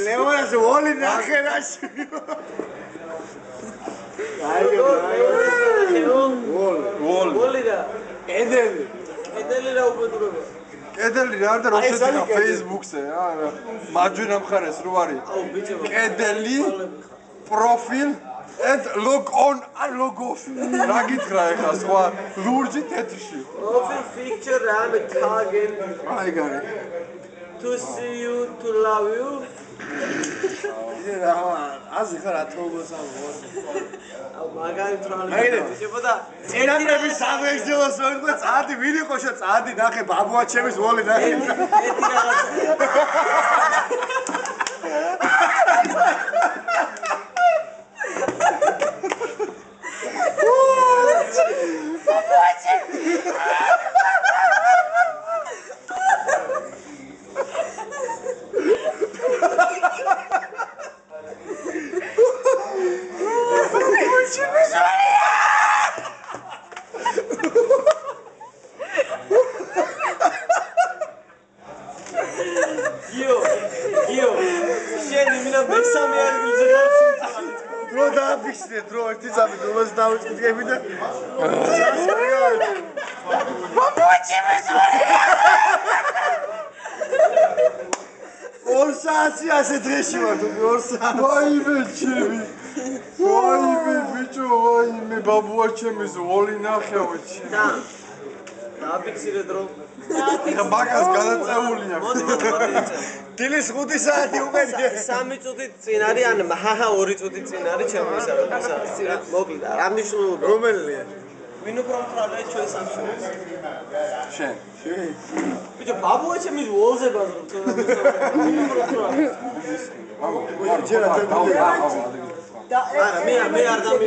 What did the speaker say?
ლეონას ვოლი ნახერაში. ვოლი და კედელი რა უბრალოდ. კედელი რა და რო შედგა Facebook-ზე რა მარჯვენა მხარეს რო არის კედელი პროფილ and log on and log off რა გითხრა ეხლა სხვა ლურჯი თეთრში profile picture and target აი გარე to see you to love you აზი ხარ ათოუბოს ამბობს მაგარი ტროლი შეფოდა წერატრების სამეგზელოს ვერდა წადი ვინ იყო შე წადი ნახე ბაბუა ჩემის ვოლი ნახე ერთი რაღაც Gio, შენ იმინა მესამე ადგილზე ხარ დრო დააფიქსე დრო ერთი წამი დროს დავიწყდები და ორ საათი ასე დღეში ვარ თუ 2 საათი ვაიმე ჩემი ვაიმე ბიჭო ვაიმე ბაბუა ჩემის ვოლი ნახევი და დააფიქსირე დრო ეხა მაგას გადაწეული აქვს მოდი დილის 5 საათი უმეტია 3 წუთით წინ არის ან ჰაჰა 2 წუთით წინ არის ჩემისა მოკლედ რა მნიშვნელობა რომელია ვინ უფრო მხრალია ჩვენ სამშობლოს შენ ბიჭო ბაბუა ჩემის ვოლზე ბაზრობ თუ ვინ უფრო მხრალია არა და არა მე არ დამი